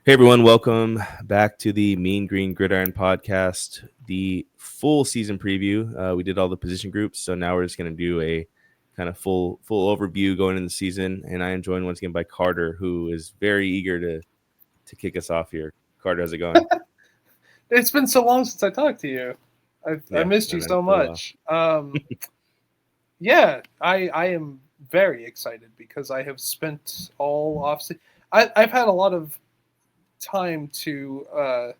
Hey everyone, welcome back to the Mean Green Gridiron podcast, the full season preview. We did all the position groups, so now we're just going to do a kind of full overview going into the season. And I am joined once again by Carter, who is very eager to kick us off here. Carter, how's it going? It's been so long since I talked to you. I Yeah, missed I you mean, it's so been a while. much. Yeah, I am very excited because I have spent all off. I've had a lot of time to. I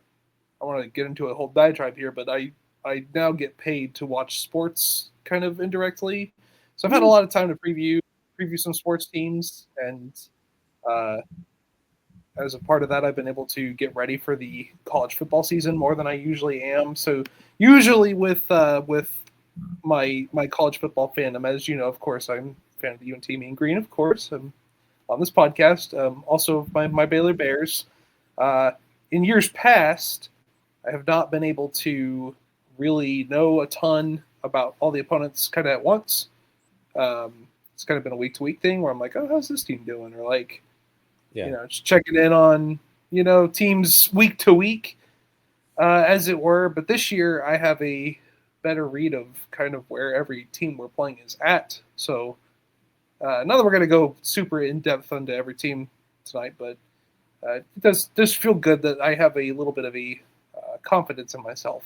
want to get into a whole diatribe here, but I now get paid to watch sports kind of indirectly. So I've had a Woo. lot of time to preview some sports teams, and uh, as a part of that, I've been able to get ready for the college football season more than I usually am. So usually with my college football fandom, as you know, of course, I'm a fan of the UNT Mean Green, of course. I'm on this podcast. Also, my Baylor Bears. Uh, in years past, I have not been able to really know a ton about all the opponents kind of at once. It's kind of been a week to week thing where I'm like, oh, how's this team doing? Or like, Yeah, just checking in on teams week to week, as it were. But this year, I have a better read of kind of where every team we're playing is at. So not that we're going to go super in depth onto every team tonight, but it does feel good that I have a little bit of a confidence in myself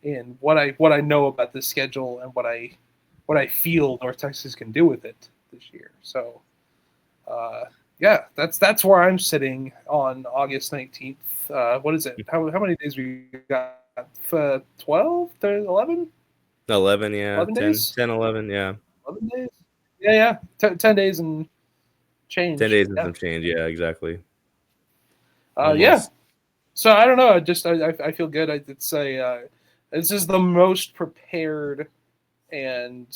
in what I know about the schedule and what I feel North Texas can do with it this year. So uh, yeah, that's where I'm sitting on August 19th. What is it? How many days we got? 12, 11, 11, 11 yeah, days? 10, 10, 11, yeah, 11 days? Yeah, yeah. 10 days and 10 change. days and Yeah. some change. Yeah, exactly. Yeah. Almost. So I don't know. I feel good. It's a this is the most prepared and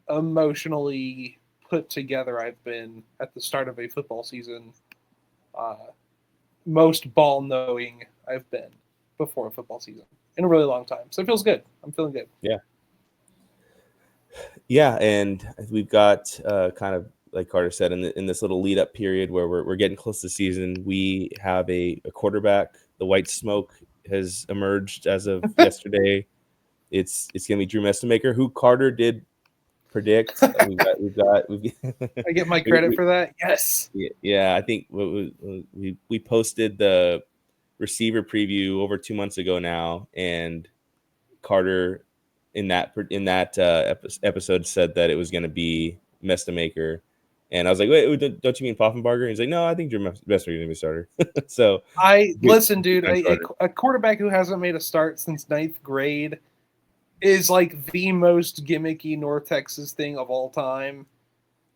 emotionally put together I've been at the start of a football season. Uh, Most ball knowing I've been before a football season in a really long time. So it feels good. I'm feeling good. Yeah. Yeah, and we've got kind of like Carter said in this little lead up period where we're getting close to the season. We have a quarterback. The white smoke has emerged as of yesterday. It's gonna be Drew Mestemaker, who Carter did predict. We've I get my we, credit we, for that. Yes. yeah. I think we posted the receiver preview over 2 months ago now, and Carter in that episode said that it was going to be Mestemaker, and I was like, wait, don't you mean Poffenbarger? He's like, no, I think Drew Mestemaker is going to be starter. So I good, listen, dude. good on Carter. A quarterback who hasn't made a start since ninth grade is like the most gimmicky North Texas thing of all time.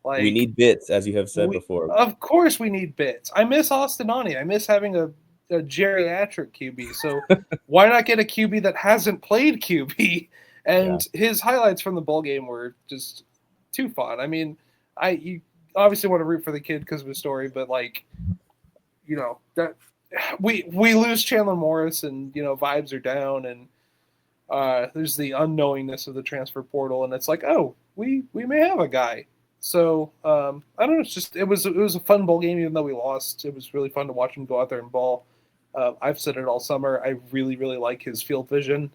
We Like need bits, as you have said we, before. of course, we need bits. I miss Austinani. I miss having a geriatric QB. So why not get a QB that hasn't played QB? Yeah, And his highlights from the bowl game were just too fun. I mean, you obviously want to root for the kid because of his story, but like that we lose Chandler Morris, and vibes are down, and there's the unknowingness of the transfer portal, and it's like, oh, we may have a guy. So I don't know. It's just it was a fun bowl game, even though we lost. It was really fun to watch him go out there and ball. I've said it all summer. I really like his field vision.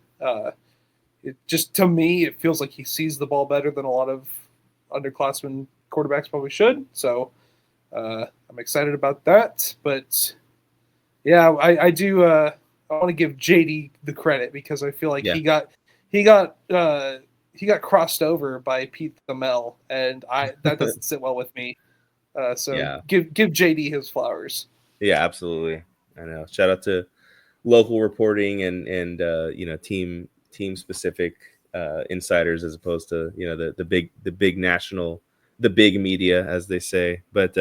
It just to me, it feels like he sees the ball better than a lot of underclassmen quarterbacks probably should. So I'm excited about that. But yeah, I do. I want to give JD the credit because I feel like yeah, he got he got crossed over by Pete the Mel, and I that doesn't sit well with me. So yeah, give JD his flowers. yeah. Absolutely. I know. Shout out to local reporting and team specific insiders as opposed to the big national, the big media, as they say. But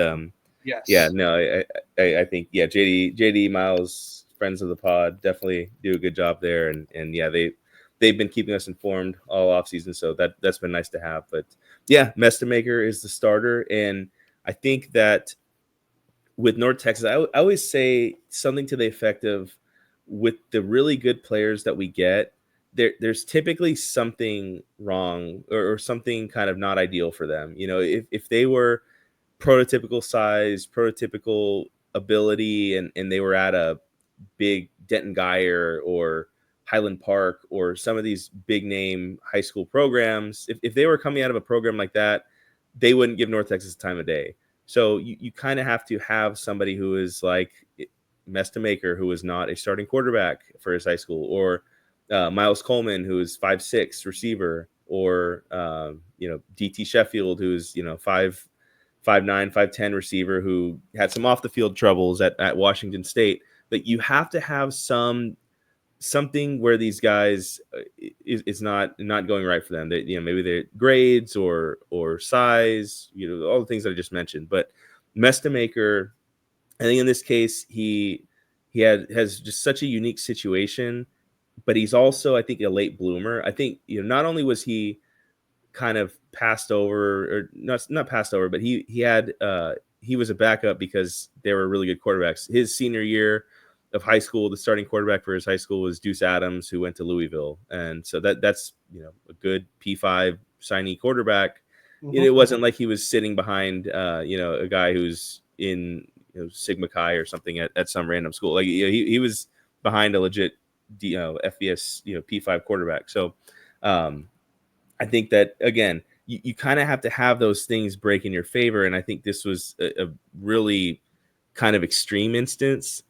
yeah, Yes. no, I think yeah, JD Miles, friends of the pod, definitely do a good job there, and yeah, they've been keeping us informed all off season, so that's been nice to have. But yeah, Mestemaker is the starter, and I think that with North Texas, I always say something to the effect of, with the really good players that we get, there's typically something wrong, or something kind of not ideal for them. If they were prototypical size, prototypical ability and they were at a big Denton Geyer or Highland Park or some of these big name high school programs, if they were coming out of a program like that, they wouldn't give North Texas time of day. So you kind of have to have somebody who is like Mestemaker, who is not a starting quarterback for his high school, or Miles Coleman, who is 5'6" receiver, or DT Sheffield, who's 5'9", 5'10" receiver who had some off the field troubles at Washington State. But you have to have something where these guys is not going right for them. That maybe their grades or size, all the things that I just mentioned. But Mestemaker, I think in this case has just such a unique situation, but he's also, I think, a late bloomer. I think not only was he kind of passed over, or not passed over, but he was a backup because they were really good quarterbacks. His senior year of high school, the starting quarterback for his high school was Deuce Adams, who went to Louisville, and so that's a good P5 signee quarterback. Mm-hmm. It wasn't like he was sitting behind a guy who's in Sigma Chi or something at some random school. Like he was behind a legit FBS P5 quarterback. So I think that, again, you kind of have to have those things break in your favor. And I think this was a really kind of extreme instance,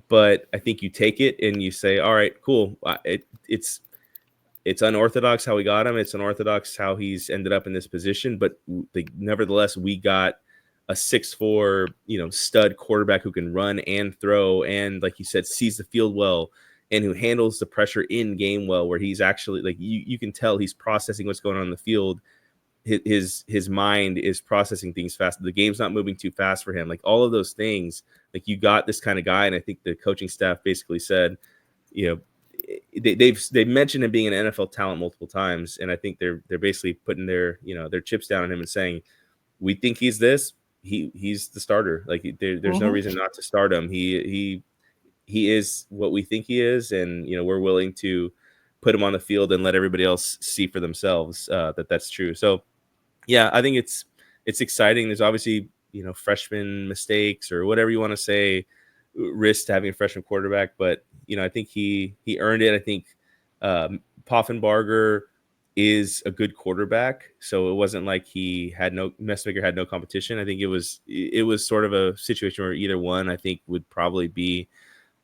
but I think you take it and you say, all right, cool. It's unorthodox how we got him. It's unorthodox how he's ended up in this position, but nevertheless, we got a 6'4", stud quarterback who can run and throw. And like you said, sees the field well, and who handles the pressure in game well, where he's actually, like, you can tell he's processing what's going on in the field. His mind is processing things fast. The game's not moving too fast for him. Like all of those things, like you got this kind of guy. And I think the coaching staff basically said, they've mentioned him being an NFL talent multiple times. And I think they're basically putting their chips down on him and saying, we think he's this, he's the starter. Like there's no reason not to start him. He is what we think he is, and we're willing to put him on the field and let everybody else see for themselves that's true. So yeah, I think it's exciting. There's obviously freshman mistakes or whatever you want to say, risk to having a freshman quarterback, but I think he earned it. I think Poffenbarger is a good quarterback, so it wasn't like Mestemaker had no competition. I think it was sort of a situation where either one, I think, would probably be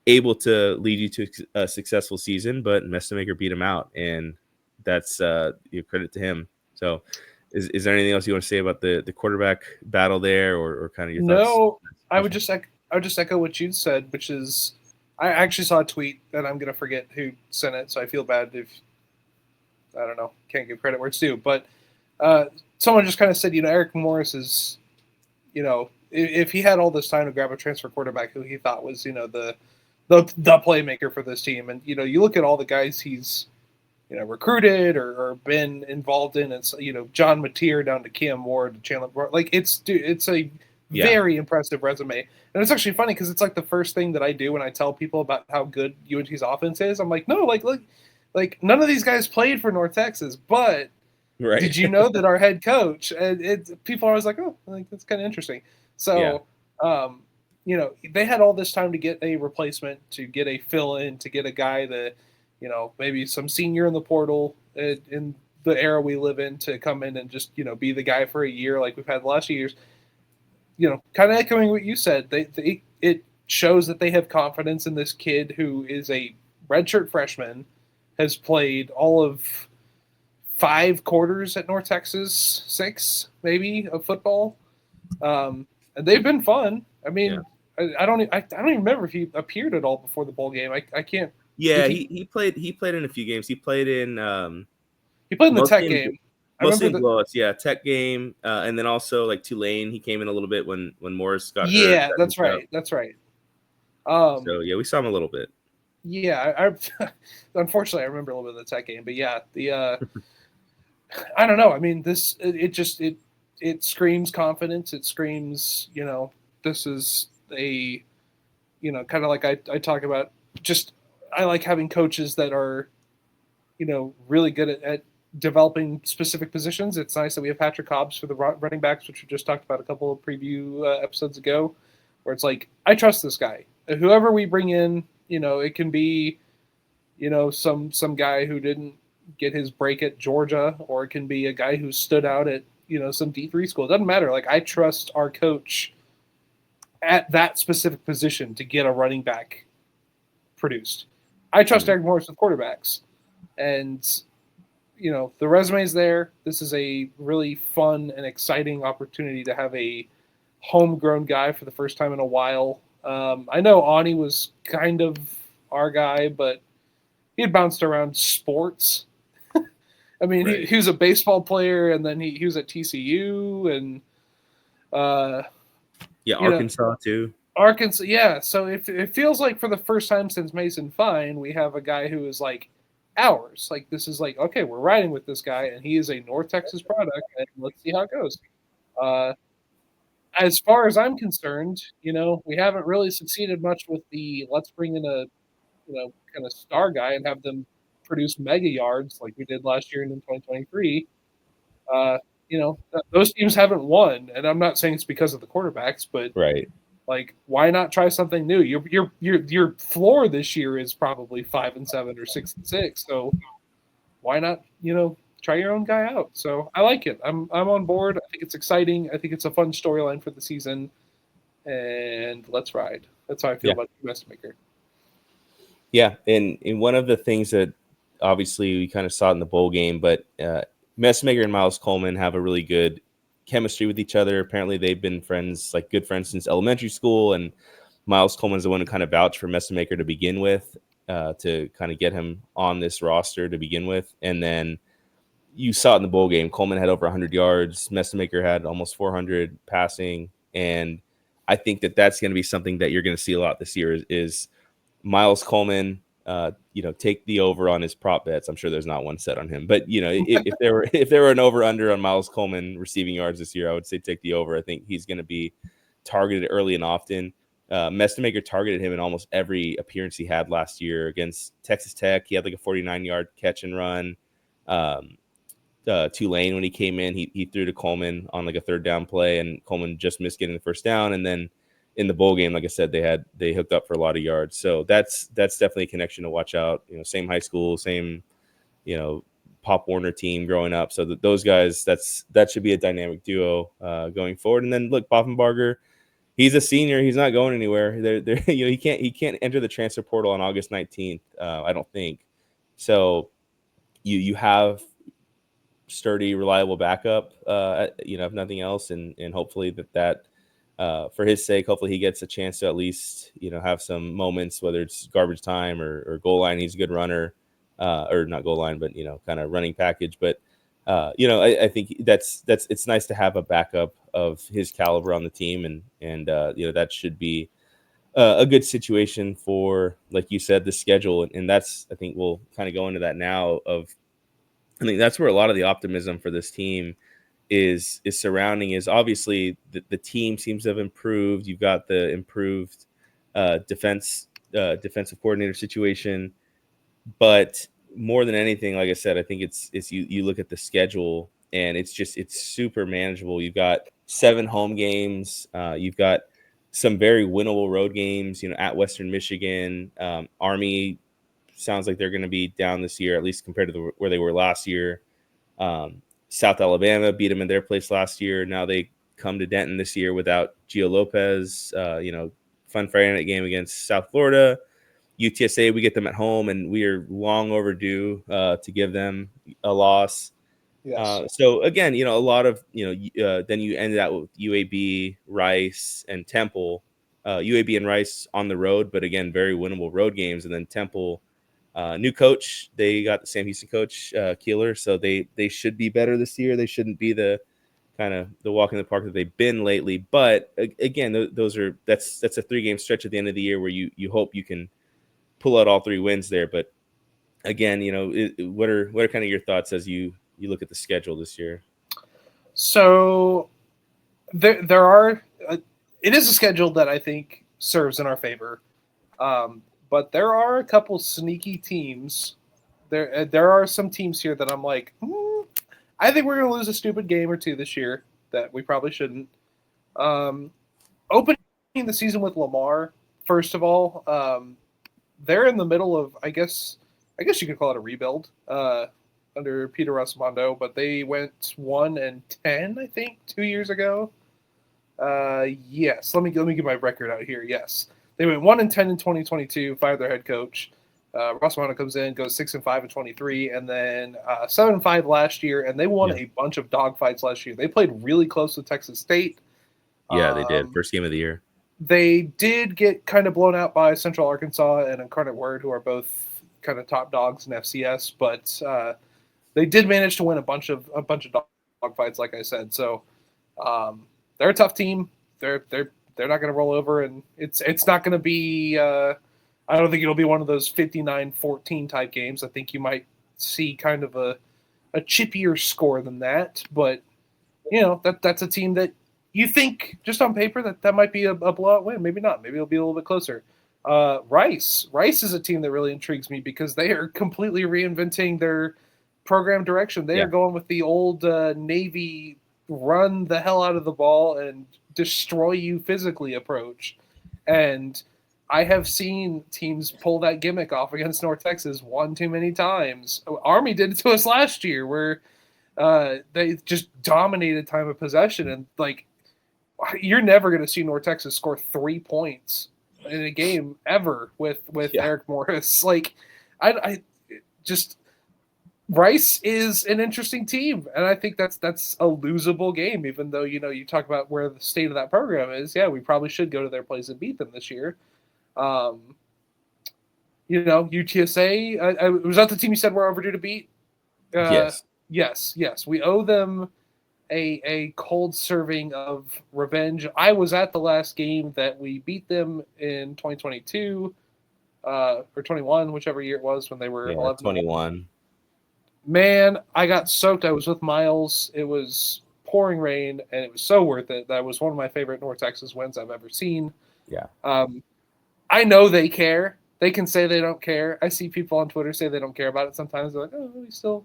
able to lead you to a successful season, but Mestemaker beat him out, and that's credit to him. So is there anything else you want to say about the quarterback battle there, or kind of your thoughts? No, I would just echo what you said, which is, I actually saw a tweet, and I'm going to forget who sent it, so I feel bad if, I don't know, can't give credit where it's due, but someone just kind of said, Eric Morris is, if he had all this time to grab a transfer quarterback who he thought was, the playmaker for this team, and you look at all the guys he's recruited or been involved in, and John Mateer down to Cam Ward to Chandler, like it's a very impressive resume. And it's actually funny because it's like the first thing that I do when I tell people about how good UNT's offense is. I'm like, no, like none of these guys played for North Texas, but right. Did you know that our head coach, and people are always like, oh, like that's kind of interesting. So, they had all this time to get a replacement, to get a fill-in, to get a guy that, maybe some senior in the portal in the era we live in, to come in and just, be the guy for a year like we've had the last few years. Kind of echoing what you said, it shows that they have confidence in this kid who is a redshirt freshman, has played all of 5 quarters at North Texas, 6 maybe, of football, and they've been fun. I mean, I don't even remember if he appeared at all before the bowl game. I can't. Yeah, he played in a few games. He played in the Tech game. Mostly in blowouts, Tech game, and then also like Tulane. He came in a little bit when Morris got hurt. Yeah, that's right. That's right. So we saw him a little bit. Yeah, I unfortunately I remember a little bit of the Tech game, but yeah, the I don't know. I mean, it screams confidence. It screams, this is a, kind of like I talk about. Just I like having coaches that are, really good at developing specific positions. It's nice that we have Patrick Hobbs for the running backs, which we just talked about a couple of preview episodes ago. where it's like, I trust this guy. Whoever we bring in, it can be, some guy who didn't get his break at Georgia, or it can be a guy who stood out at, some D3 school. It doesn't matter. Like, I trust our coach at that specific position to get a running back produced. I trust Eric Morris with quarterbacks. And, the resume's there. This is a really fun and exciting opportunity to have a homegrown guy for the first time in a while. I know Ani was kind of our guy, but he had bounced around sports. I mean, Right. he was a baseball player, and then he was at TCU, and Arkansas too. Arkansas. Yeah, so it feels like for the first time since Mason Fine, we have a guy who is like ours. Like, this is like, okay, we're riding with this guy, and he is a North Texas product, and let's see how it goes. As far as I'm concerned, we haven't really succeeded much with the let's bring in a kind of star guy and have them produce mega yards like we did last year and in 2023. Those teams haven't won, and I'm not saying it's because of the quarterbacks, but Right. like, why not try something new? Your floor this year is probably 5-7 or 6-6, so why not try your own guy out? So I like it. I'm on board. I think it's exciting. I think it's a fun storyline for the season, and let's ride. That's how I feel about Mestemaker. Yeah, and one of the things that obviously we kind of saw in the bowl game, but Messmaker and Miles Coleman have a really good chemistry with each other. Apparently, they've been friends, like good friends, since elementary school. And Miles Coleman's the one who kind of vouched for Messmaker to begin with, to kind of get him on this roster to begin with. And then you saw it in the bowl game. Coleman had over 100 yards. Messmaker had almost 400 passing, and I think that that's going to be something that you're going to see a lot this year. Is Miles Coleman, take the over on his prop bets. I'm sure there's not one set on him, but if there were an over under on Miles Coleman receiving yards this year, I would say take the over. I think he's going to be targeted early and often. Mestemaker targeted him in almost every appearance he had last year against Texas Tech. He had like a 49-yard catch and run. Tulane, when he came in, he threw to Coleman on like a third down play, and Coleman just missed getting the first down. And then in the bowl game, like I said, they hooked up for a lot of yards. So that's definitely a connection to watch out. Same high school, same Pop Warner team growing up. So those guys, that should be a dynamic duo going forward. And then look, Boffenbarger, he's a senior. He's not going anywhere. He can't enter the transfer portal on August 19th. I don't think so. You have sturdy, reliable backup, if nothing else, and hopefully that for his sake, hopefully he gets a chance to at least have some moments, whether it's garbage time or goal line. He's a good runner, or not goal line, but kind of running package. But I think that's it's nice to have a backup of his caliber on the team, and that should be a good situation for, like you said, the schedule, and that's, I think we'll kind of go into that now. I think that's where a lot of the optimism for this team is surrounding, is obviously the team seems to have improved. You've got the improved defensive coordinator situation, but more than anything, like I said, I think it's you look at the schedule, and it's super manageable. You've got 7 home games. You've got some very winnable road games, at Western Michigan. Army sounds like they're going to be down this year, at least compared to where they were last year. South Alabama beat them in their place last year. Now they come to Denton this year without Gio Lopez. Fun Friday night game against South Florida. UTSA, we get them at home, and we are long overdue to give them a loss. Yes. So again, a lot of then you ended out with UAB, Rice, and Temple. UAB and Rice on the road, but again, very winnable road games. And then Temple, new coach, they got the Sam Houston coach, Keeler, so they should be better this year. They shouldn't be the kind of the walk in the park that they've been lately. But again, that's a 3-game stretch at the end of the year where you hope you can pull out all 3 wins there. But again, what are kind of your thoughts as you look at the schedule this year? So there are it is a schedule that I think serves in our favor, but there are a couple sneaky teams. There are some teams here that I'm like, I think we're going to lose a stupid game or two this year that we probably shouldn't. Opening the season with Lamar, first of all, they're in the middle of, I guess you could call it a rebuild under Peter Rusmondo, but they went 1-10, I think, 2 years ago. Yes, let me get my record out here. Yes, they went 1-10 in 2022. Fired their head coach. Rusmondo comes in, goes 6-5 in 23, and then 7-5 last year, and they won a bunch of dogfights last year. They played really close with Texas State. Yeah, they did. First game of the year. They did get kind of blown out by Central Arkansas and Incarnate Word, who are both kind of top dogs in FCS, but they did manage to win a bunch of dog fights, like I said. So they're a tough team. They're not going to roll over, and it's not going to be. I don't think it'll be one of those 59-14 type games. I think you might see kind of a chippier score than that, but that's a team that you think just on paper that might be a blowout win. Maybe not. Maybe it'll be a little bit closer. Rice is a team that really intrigues me because they are completely reinventing their program direction. They are going with the old Navy run the hell out of the ball and destroy you physically approach. And I have seen teams pull that gimmick off against North Texas one too many times. Army did it to us last year where they just dominated time of possession, and like you're never going to see North Texas score 3 points in a game ever with Eric Morris. Like I just Rice is an interesting team, and I think that's a losable game. Even though you talk about where the state of that program is, we probably should go to their place and beat them this year. UTSA. Was that the team you said we're overdue to beat? Yes. Yes. We owe them a cold serving of revenge. I was at the last game that we beat them in 2022 or 21, whichever year it was when they were 11. 21. Man, I got soaked. I was with Miles. It was pouring rain, and it was so worth it. That was one of my favorite North Texas wins I've ever seen. Yeah. I know they care. They can say they don't care. I see people on Twitter say they don't care about it sometimes. They're like, oh, we still,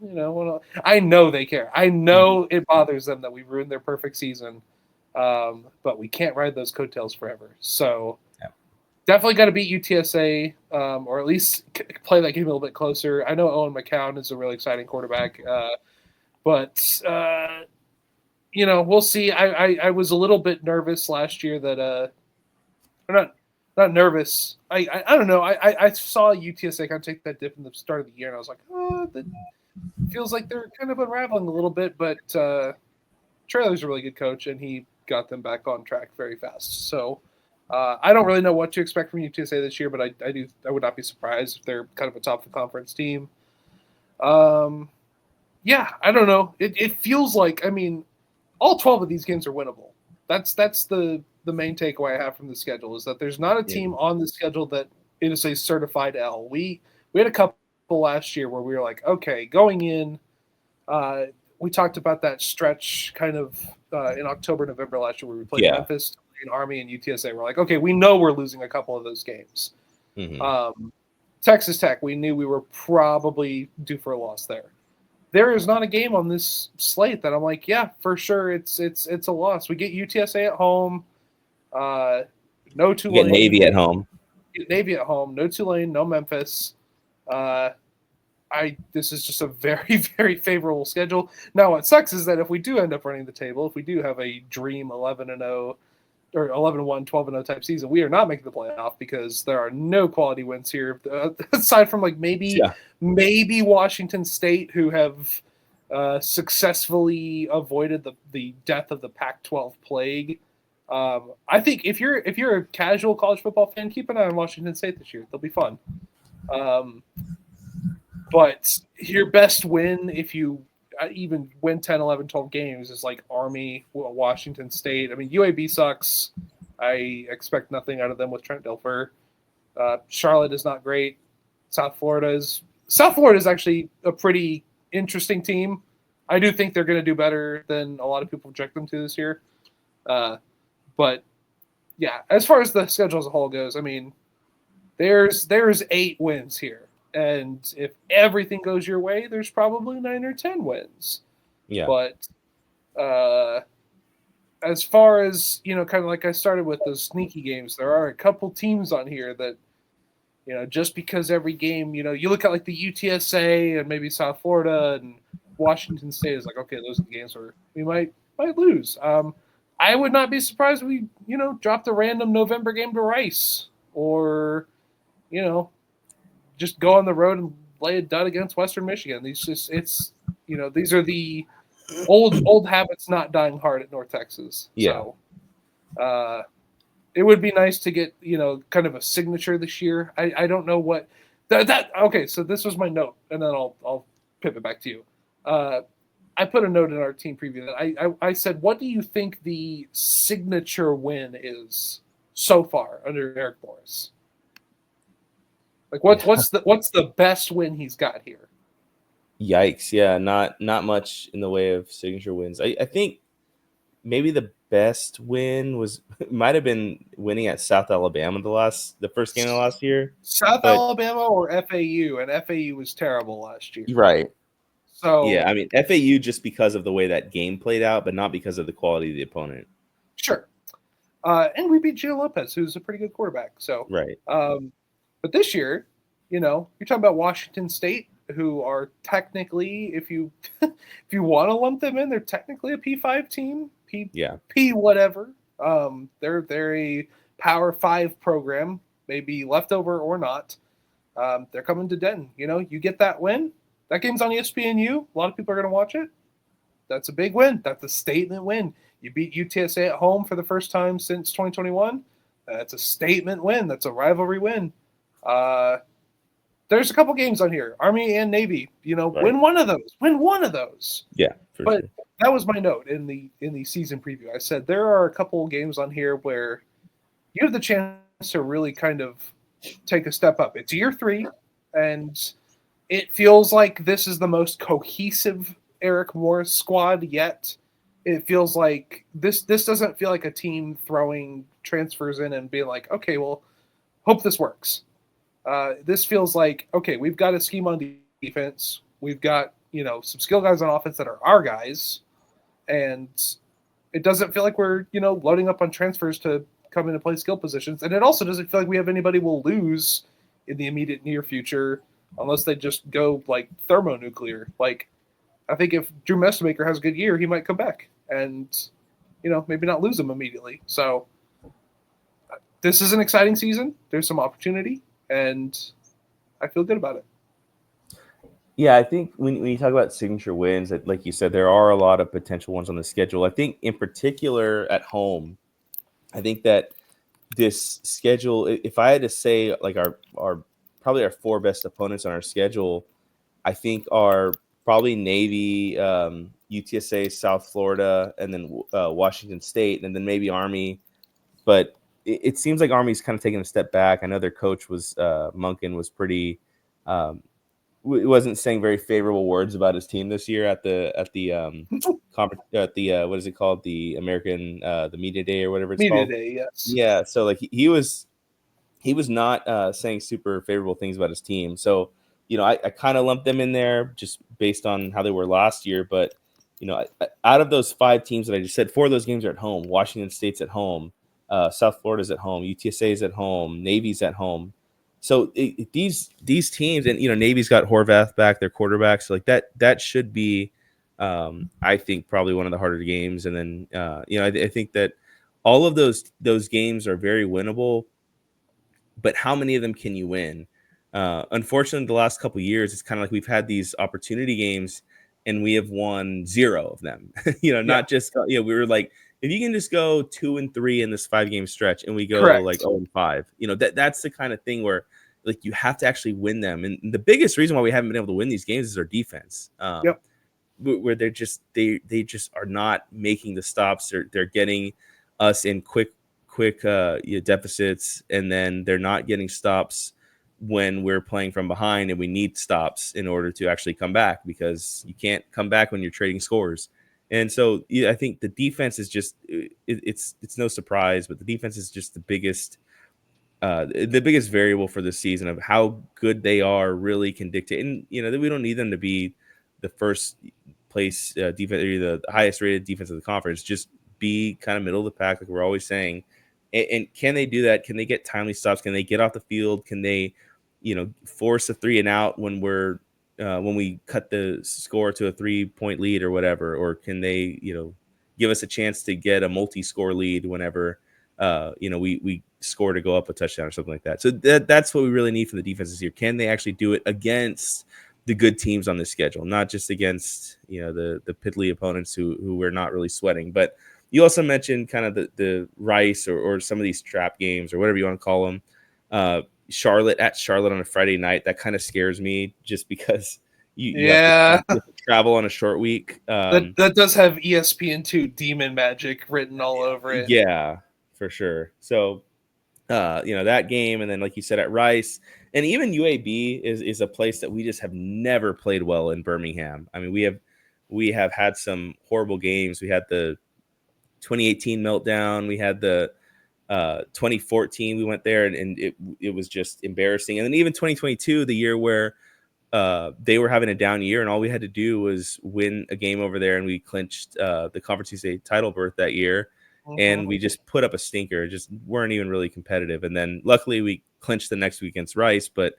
I know they care. I know it bothers them that we ruined their perfect season. But we can't ride those coattails forever. So definitely got to beat UTSA or at least play that game a little bit closer. I know Owen McCown is a really exciting quarterback. But we'll see. I was a little bit nervous last year that not nervous. I don't know. I saw UTSA kind of take that dip in the start of the year, and I was like, that feels like they're kind of unraveling a little bit. But Traylor's a really good coach, and he got them back on track very fast. So I don't really know what to expect from UTSA this year, but I would not be surprised if they're kind of a top of the conference team. I don't know. It feels like, all 12 of these games are winnable. That's the main takeaway I have from the schedule is that there's not a team on the schedule that it is a certified L. We had a couple last year where we were like, okay, going in, we talked about that stretch kind of in October, November last year where we played Memphis, Army, and UTSA. We're like, okay, we know we're losing a couple of those games. Mm-hmm. Texas Tech, we knew we were probably due for a loss there. There is not a game on this slate that I'm like, yeah, for sure, it's a loss. We get UTSA at home. No Tulane. You get Navy at home. Navy at home. No Tulane. No Memphis. This is just a very, very favorable schedule. Now, what sucks is that if we do end up running the table, if we do have a dream 11-0 or 11-1, 12-0 type season, we are not making the playoff because there are no quality wins here aside from like maybe Washington State, who have successfully avoided the death of the Pac-12 plague. I think if you're a casual college football fan, keep an eye on Washington State this year. They'll be fun. But your best win, if you even win 10, 11, 12 games, is like Army, Washington State. UAB sucks. I expect nothing out of them with Trent Dilfer. Charlotte is not great. South Florida is actually a pretty interesting team. I do think they're going to do better than a lot of people project them to this year. But yeah, as far as the schedule as a whole goes, there's 8 wins here. And if everything goes your way, there's probably 9 or 10 wins. Yeah. But as far as kind of like I started with those sneaky games, there are a couple teams on here that just because every game, you look at like the UTSA and maybe South Florida and Washington State is like, okay, those are the games where we might lose. I would not be surprised if we dropped a random November game to Rice, or just go on the road and lay a dud against Western Michigan. These are the old habits not dying hard at North Texas. Yeah. So it would be nice to get kind of a signature this year. I don't know what that okay. So this was my note, and then I'll pivot back to you. I put a note in our team preview that I said, what do you think the signature win is so far under Eric Morris? Like what's the best win he's got here? Yikes! Yeah, not much in the way of signature wins. I think maybe the best win might have been winning at South Alabama the first game of last year. South Alabama or FAU, and FAU was terrible last year. Right. So yeah, I mean FAU just because of the way that game played out, but not because of the quality of the opponent. Sure. And we beat Gio Lopez, who's a pretty good quarterback. So right. But this year, you're talking about Washington State, who are technically, if you want to lump them in, they're technically a P5 team. P whatever. They're a Power 5 program, maybe leftover or not. They're coming to Denton. You get that win. That game's on ESPNU. A lot of people are going to watch it. That's a big win. That's a statement win. You beat UTSA at home for the first time since 2021. That's a statement win. That's a rivalry win. There's a couple games on here, Army and Navy. Right. Win one of those. Win one of those. Yeah, but sure. That was my note in the season preview. I said there are a couple games on here where you have the chance to really kind of take a step up. It's year 3, and it feels like this is the most cohesive Eric Morris squad yet. It feels like this doesn't feel like a team throwing transfers in and being like, okay, well, hope this works. This feels like, okay, we've got a scheme on defense. We've got, some skill guys on offense that are our guys. And it doesn't feel like we're, loading up on transfers to come in and play skill positions. And it also doesn't feel like we have anybody we'll lose in the immediate near future unless they just go like thermonuclear. Like, I think if Drew Mestemaker has a good year, he might come back and, maybe not lose him immediately. So this is an exciting season. There's some opportunity, and I feel good about it. Yeah, I think when you talk about signature wins, like you said, there are a lot of potential ones on the schedule. I think in particular at home, I think that this schedule, if I had to say like our probably our 4 best opponents on our schedule, I think are probably Navy, UTSA, South Florida, and then Washington State, and then maybe Army. But it seems like Army's kind of taking a step back. I know their coach was Monken was pretty wasn't saying very favorable words about his team this year at the conference at the what is it called, the American the Media Day or whatever it's called. Media Day, yes. Yeah, so like he was not saying super favorable things about his team. So I kind of lumped them in there just based on how they were last year. But out of those 5 teams that I just said, 4 of those games are at home. Washington State's at home. South Florida's at home. UTSA's at home. Navy's at home. So these teams, and Navy's got Horvath back, their quarterback. So like that should be, I think, probably one of the harder games. And then I think that all of those games are very winnable. But how many of them can you win? Unfortunately, the last couple of years, it's kind of like we've had these opportunity games, and we have won 0 of them. Not just we were like, if you can just go 2-3 in this 5-game stretch, and we go Correct. like 0-5, that's the kind of thing where like you have to actually win them. And the biggest reason why we haven't been able to win these games is our defense. Where they just are not making the stops. They're getting us in quick deficits, and then they're not getting stops when we're playing from behind, and we need stops in order to actually come back, because you can't come back when you're trading scores. And so I think the defense is just it's no surprise, but the defense is just the biggest variable for this season of how good they are really can dictate. And that we don't need them to be the first place defense or the highest rated defense of the conference. Just be kind of middle of the pack, like we're always saying. And can they do that? Can they get timely stops? Can they get off the field? Can they, force a 3 and out when we cut the score to a 3-point lead or whatever? Or can they, give us a chance to get a multi-score lead whenever, we score to go up a touchdown or something like that? So that's what we really need from the defenses here. Can they actually do it against the good teams on the schedule, not just against, the piddly opponents who we're not really sweating? But you also mentioned kind of the Rice or some of these trap games or whatever you want to call them. Charlotte on a Friday night, that kind of scares me just because you have to travel on a short week. That does have ESPN2 demon magic written all over it. Yeah, for sure. So, that game, and then like you said at Rice, and even UAB is a place that we just have never played well in Birmingham. I mean, we have had some horrible games. We had the 2018 meltdown. We had the 2014. We went there, and it was just embarrassing. And then even 2022, the year where they were having a down year, and all we had to do was win a game over there, and we clinched the Conference USA title berth that year. And we just put up a stinker, just weren't even really competitive. And then luckily we clinched the next week against Rice. But,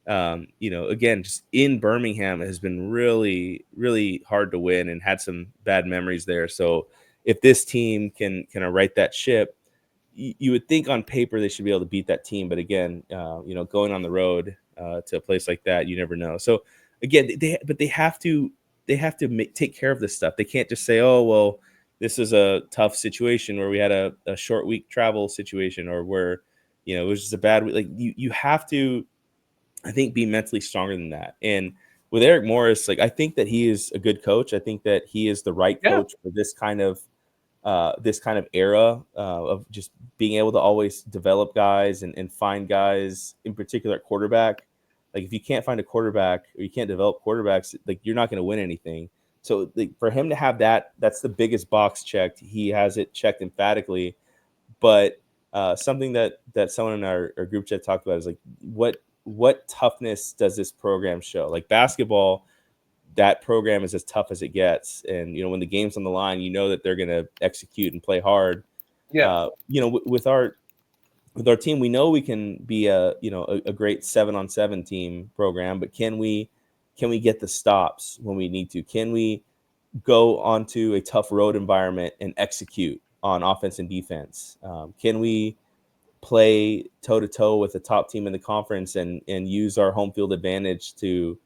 again, just in Birmingham, it has been really, really hard to win and had some bad memories there. So if this team can right that ship, you would think on paper they should be able to beat that team. But again, going on the road to a place like that, you never know. So again, they have to take care of this stuff. They can't just say, oh, well, this is a tough situation where we had a short week travel situation, or where, it was just a bad week. Like you have to, I think, be mentally stronger than that. And with Eric Morris, like, I think that he is a good coach. I think that he is the right coach for this kind of era of just being able to always develop guys and find guys, in particular at quarterback. Like, if you can't find a quarterback or you can't develop quarterbacks, like, you're not going to win anything. So for him to have that's the biggest box checked. He has it checked emphatically. But something that someone in our group chat talked about is like, what toughness does this program show? Like basketball, that program is as tough as it gets. And, when the game's on the line, that they're going to execute and play hard. Yeah. With our team, we know we can be a great 7-on-7 team program, but can we get the stops when we need to? Can we go onto a tough road environment and execute on offense and defense? Can we play toe to toe with the top team in the conference and use our home field advantage to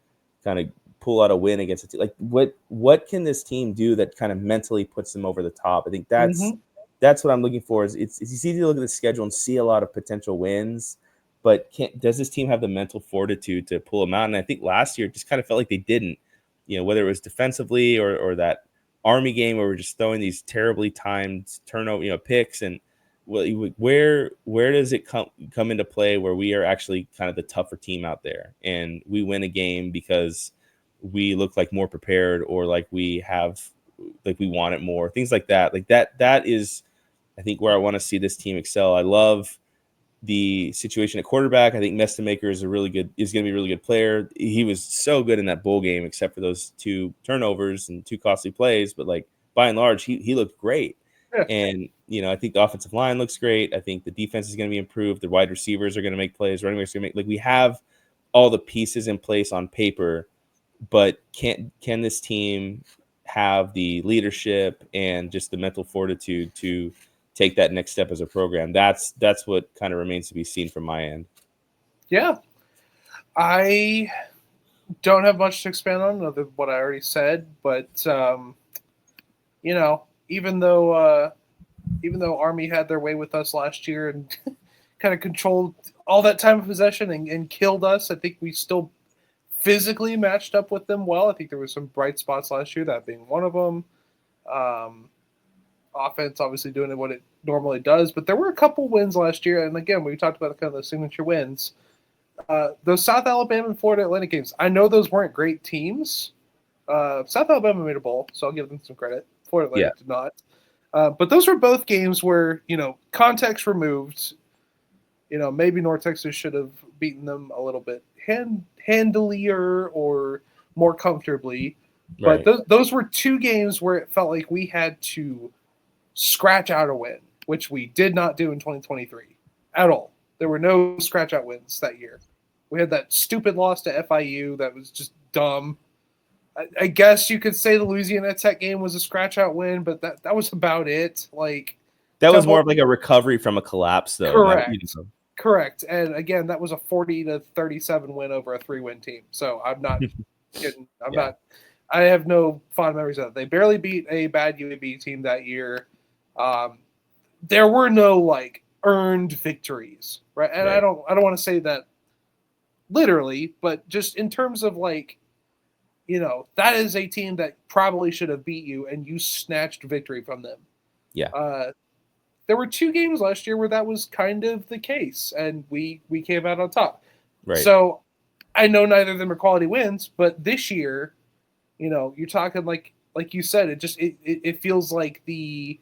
kind of pull out a win against a team? Like, what can this team do that kind of mentally puts them over the top? I think that's what I'm looking for. Is it's easy to look at the schedule and see a lot of potential wins, but does this team have the mental fortitude to pull them out? And I think last year it just kind of felt like they didn't. Whether it was defensively or that Army game where we're just throwing these terribly timed turnover, picks. And where does it come into play where we are actually kind of the tougher team out there and we win a game because we look like more prepared, or like we want it more, things like that. Like that is, I think, where I want to see this team excel. I love the situation at quarterback. I think Mestemaker is going to be a really good player. He was so good in that bowl game, except for those 2 turnovers and 2 costly plays. But like, by and large, he looked great. Yeah. And, I think the offensive line looks great. I think the defense is going to be improved. The wide receivers are going to make plays. Running backs are going to make, like, we have all the pieces in place on paper, but can this team have the leadership and just the mental fortitude to take that next step as a program? That's what kind of remains to be seen from my end. Yeah. I don't have much to expand on other than what I already said, but even though Army had their way with us last year and kind of controlled all that time of possession and killed us, I think we still physically matched up with them well. I think there were some bright spots last year, that being one of them. Offense obviously doing what it normally does, but there were a couple wins last year, and again, we talked about kind of the signature wins. Those South Alabama and Florida Atlantic games, I know those weren't great teams. South Alabama made a bowl, so I'll give them some credit. Florida Atlantic did not. But those were both games where, context removed, maybe North Texas should have beaten them a little bit handilier or more comfortably. Right. But those were 2 games where it felt like we had to scratch out a win, which we did not do in 2023 at all. There were no scratch out wins that year. We had that stupid loss to FIU that was just dumb. I guess you could say the Louisiana Tech game was a scratch out win, but that was about it. Like that was more of like a recovery from a collapse, though. Correct. Correct. And again, that was a 40-37 win over a 3-win team. So I'm not kidding. I'm not. I have no fond memories of that. They barely beat a bad UAB team that year. There were no like earned victories, right? And I don't want to say that literally, but just in terms of like, that is a team that probably should have beat you, and you snatched victory from them. Yeah. There were 2 games last year where that was kind of the case, and we came out on top. Right. So I know neither of them are quality wins, but this year, you're talking like you said, it feels like the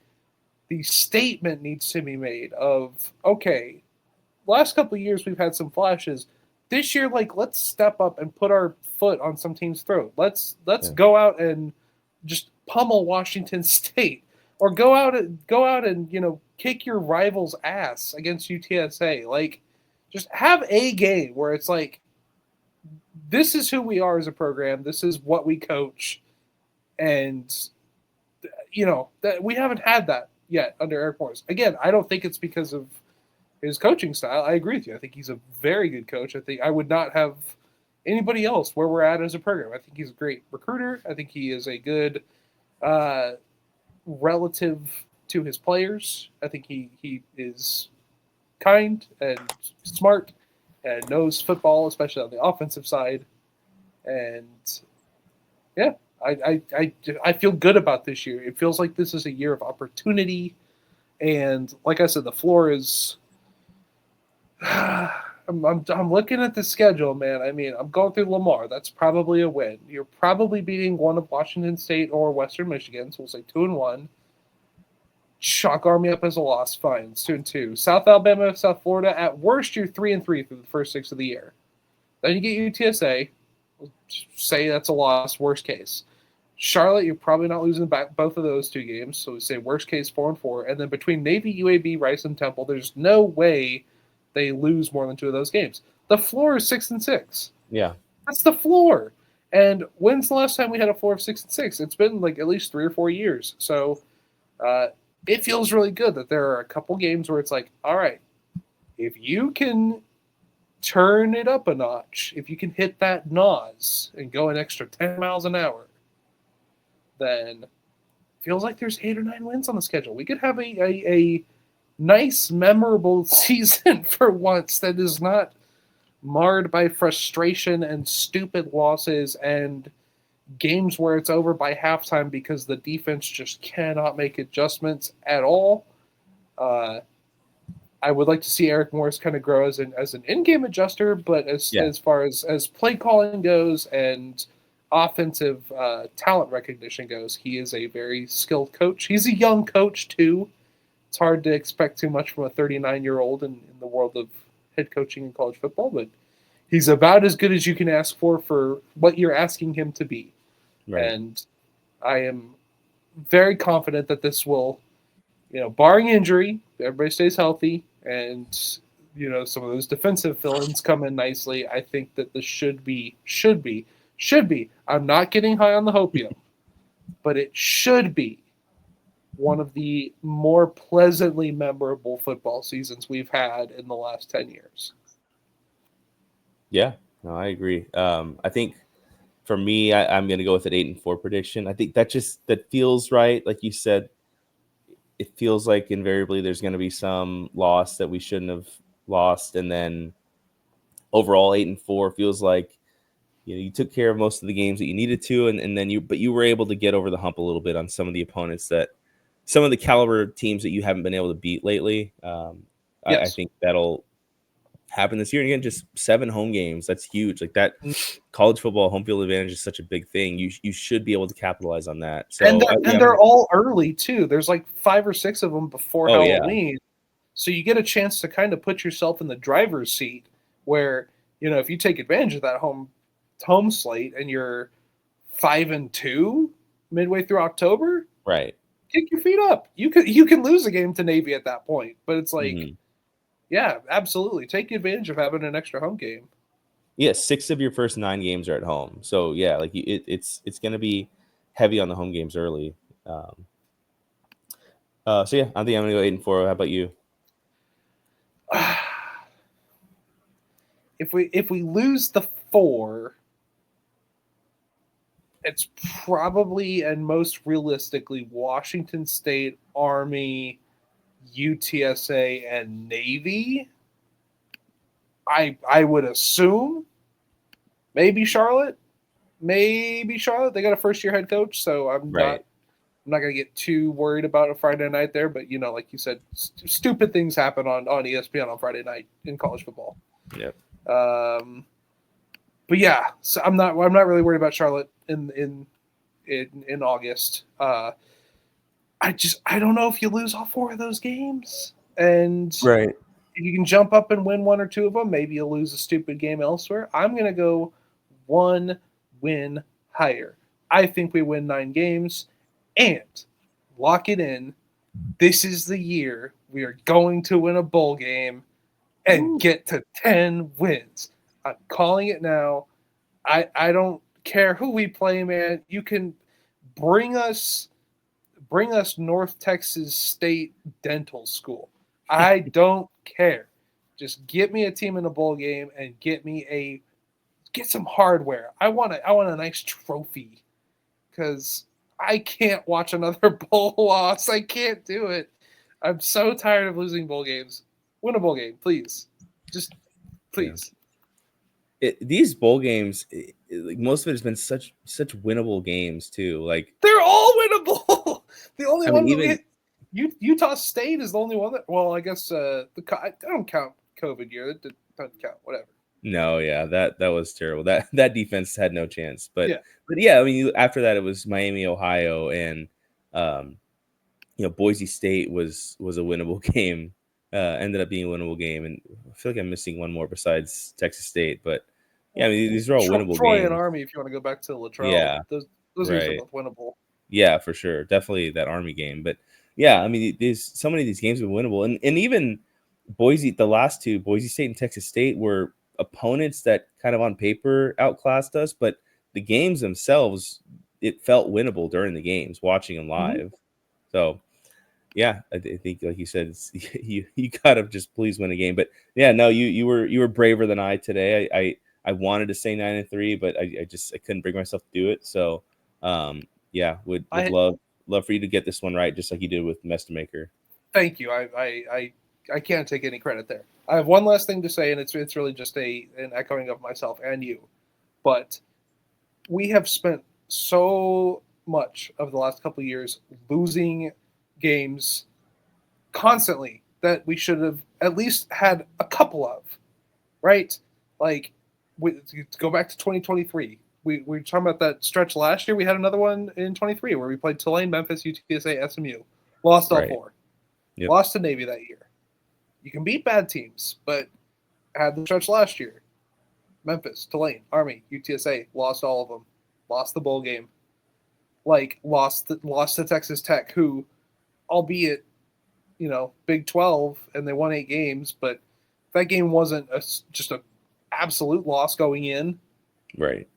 statement needs to be made of, okay, last couple of years we've had some flashes. This year, like, let's step up and put our foot on some team's throat. Let's go out and just pummel Washington State, or go out and kick your rival's ass against UTSA. Like, just have a game where it's like, this is who we are as a program. This is what we coach, and that we haven't had that yet under Eric Morris. Again, I don't think it's because of his coaching style. I agree with you. I think he's a very good coach. I think I would not have anybody else where we're at as a program. I think he's a great recruiter. I think he is a good relative to his players. I think he is kind and smart and knows football, especially on the offensive side. And yeah, I feel good about this year. It feels like this is a year of opportunity. And like I said, the floor is I'm looking at the schedule, man. I mean, I'm going through Lamar. That's probably a win. You're probably beating one of Washington State or Western Michigan, so we'll say 2-1. Chalk Army up as a loss. Fine, it's 2-2. South Alabama, South Florida. At worst, you're 3-3 through the first 6 of the year. Then you get UTSA. We'll say that's a loss. Worst case. Charlotte, you're probably not losing back both of those 2 games, so we say worst case 4-4. And then between Navy, UAB, Rice, and Temple, there's no way they lose more than 2 of those games. The floor is 6-6. Yeah, that's the floor. And when's the last time we had a floor of 6-6? It's been like at least 3 or 4 years. So it feels really good that there are a couple games where it's like, all right, if you can turn it up a notch, if you can hit that NOS and go an extra 10 miles an hour, then it feels like there's 8 or 9 wins on the schedule. We could have a nice, memorable season for once that is not marred by frustration and stupid losses and games where it's over by halftime because the defense just cannot make adjustments at all. I would like to see Eric Morris kind of grow as an in-game adjuster, but as far as play calling goes and offensive talent recognition goes, he is a very skilled coach. He's a young coach too. It's hard to expect too much from a 39-year-old in the world of head coaching in college football, but he's about as good as you can ask for what you're asking him to be. Right. And I am very confident that this will, barring injury, everybody stays healthy, and some of those defensive fill-ins come in nicely. I think that this should be. I'm not getting high on the hopium, but it should be one of the more pleasantly memorable football seasons we've had in the last 10 years. Yeah, no, I agree. I think for me, I'm going to go with an 8-4 prediction. I think that feels right. Like you said, it feels like invariably there's going to be some loss that we shouldn't have lost. And then overall 8-4 feels like, you took care of most of the games that you needed to. And then you were able to get over the hump a little bit on some of the opponents some of the caliber teams that you haven't been able to beat lately. I think that'll happen this year. And again, just 7 home games. That's huge. Like that college football home field advantage is such a big thing. You should be able to capitalize on that. So and they're all early too. There's like 5 or 6 of them before Halloween. Yeah. So you get a chance to kind of put yourself in the driver's seat where, if you take advantage of that home slate and you're 5-2 midway through October, right? kick your feet up. You can lose a game to Navy at that point, but it's like, Mhm. yeah, absolutely. Take advantage of having an extra home game. Yeah, 6 of your first 9 games are at home. So yeah, like it's gonna be heavy on the home games early. Um, so yeah, I think I'm gonna go 8-4. How about you? If we lose the 4, it's probably and most realistically Washington State, Army, UTSA, and Navy. I would assume maybe Charlotte. Maybe Charlotte. They got a first year head coach, so Right. I'm not gonna get too worried about a Friday night there. But like you said, stupid things happen on ESPN on Friday night in college football. Yep. But yeah, so I'm not really worried about Charlotte in August. I don't know if you lose all 4 of those games, and Right. if you can jump up and win 1 or 2 of them, maybe you'll lose a stupid game elsewhere. I'm gonna go 1 win higher. I think we win 9 games, and lock it in. This is the year we are going to win a bowl game and Woo. get to 10 wins. I'm calling it now. I don't care who we play, man. You can bring us North Texas State Dental School. I don't care. Just get me a team in a bowl game and get some hardware. I want a nice trophy because I can't watch another bowl loss. I can't do it. I'm so tired of losing bowl games. Win a bowl game, please. Just please. These bowl games, like most of it has been such winnable games too. Like They're all winnable. The only I mean, one even Utah State is the only one that. Well, I guess I don't count COVID year. That doesn't count. Whatever. no, yeah, that was terrible. That defense had no chance. Yeah. But yeah, I mean, after that it was Miami, Ohio, and um, Boise State was a winnable game. Ended up being a winnable game, and I feel like I'm missing one more besides Texas State. But yeah, I mean, these are all winnable Troy and games. Army, if you want to go back to Latrell, Yeah, those games are right. both winnable. Yeah, for sure. Definitely that Army game. But yeah, I mean, these so many of these games were winnable, and even the last two, Boise State and Texas State, were opponents that kind of on paper outclassed us, but the games themselves, it felt winnable during the games, watching them Mm-hmm. live. So yeah, I think like you said, you gotta just please win a game. But yeah, no, you were braver than I today. I wanted to say 9-3, but I couldn't bring myself to do it. So yeah, would love for you to get this one right, just like you did with Mestemaker. Thank you. I can't take any credit there. I have one last thing to say, and it's really just an echoing of myself and you. But we have spent so much of the last couple of years losing games constantly that we should have at least had a couple of, right? Like, go back to 2023. We were talking about that stretch last year. We had another one in 23 where we played Tulane, Memphis, UTSA, SMU. Lost all Right. 4. Yep. Lost to Navy that year. You can beat bad teams, but had the stretch last year. Memphis, Tulane, Army, UTSA, lost all of them. Lost the bowl game. Lost to Texas Tech, who, albeit, Big 12, and they won 8 games, but that game wasn't just a absolute loss going in. Right.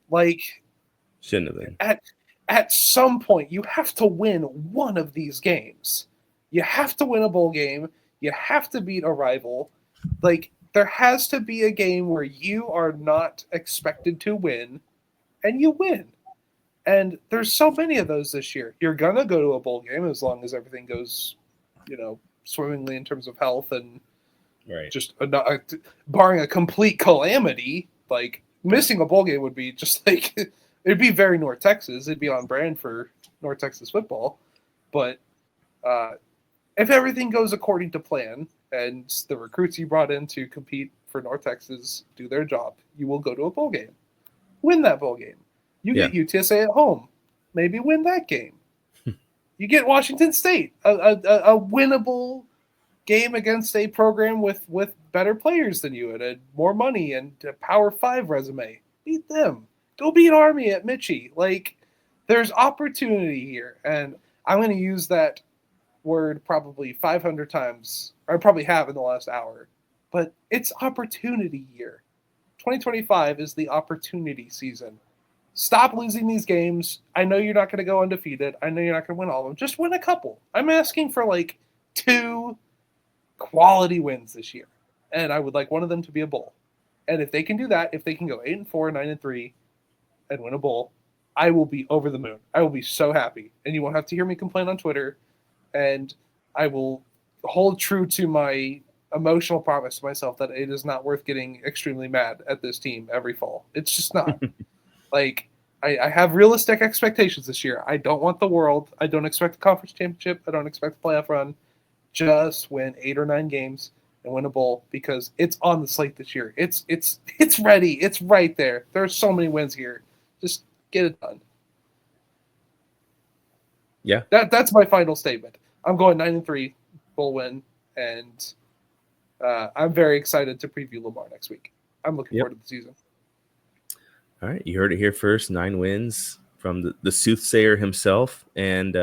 Shouldn't have been. At some point, you have to win one of these games. You have to win a bowl game. You have to beat a rival. There has to be a game where you are not expected to win, and you win. And there's so many of those this year. You're gonna go to a bowl game as long as everything goes, swimmingly in terms of health and right. Just barring a complete calamity. Missing a bowl game would be just it'd be very North Texas. It'd be on brand for North Texas football. But if everything goes according to plan and the recruits you brought in to compete for North Texas do their job, you will go to a bowl game, win that bowl game. You get UTSA at home, maybe win that game. You get Washington State, a winnable game against a program with better players than you and more money and a Power 5 resume. Beat them. Go beat Army at Mitchie. There's opportunity here, and I'm going to use that word probably 500 times, or I probably have in the last hour, but it's opportunity year. 2025 is the opportunity season. Stop losing these games. I know you're not going to go undefeated. I know you're not going to win all of them. Just win a couple. I'm asking for like 2 quality wins this year, and I would like one of them to be a bowl. And if they can do that, if they can go 8-4, 9-3, and win a bowl, I will be over the moon. I will be so happy, and you won't have to hear me complain on Twitter. And I will hold true to my emotional promise to myself that it is not worth getting extremely mad at this team every fall. It's just not. Like, I have realistic expectations this year. I don't want the world. I don't expect the conference championship. I don't expect the playoff run. Just win 8 or 9 games and win a bowl because it's on the slate this year. It's ready. It's right there. There's so many wins here. Just get it done. Yeah. That's my final statement. I'm going 9-3, bowl win, and I'm very excited to preview Lamar next week. I'm looking forward to the season. All right, you heard it here first. 9 wins from the soothsayer himself, and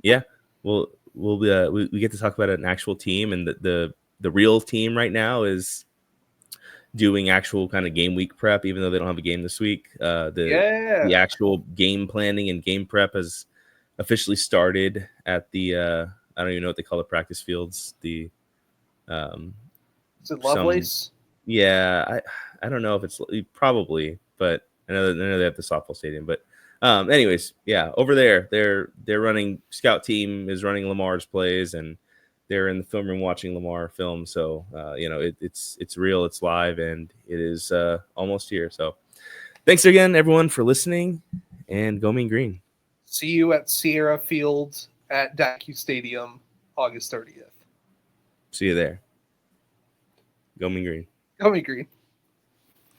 yeah, we get to talk about an actual team, and the real team right now is doing actual kind of game week prep, even though they don't have a game this week. The actual game planning and game prep has officially started at the I don't even know what they call the practice fields. The is it Lovelace? Yeah, I don't know if it's probably, but I know they have the softball stadium. But anyways, yeah, over there, they're running. Scout team is running Lamar's plays, and they're in the film room watching Lamar film. So it's real, it's live, and it is almost here. So thanks again, everyone, for listening, and go Mean Green. See you at Sierra Field at Dacu Stadium, August 30th. See you there. Go Mean Green. Go Mean Green.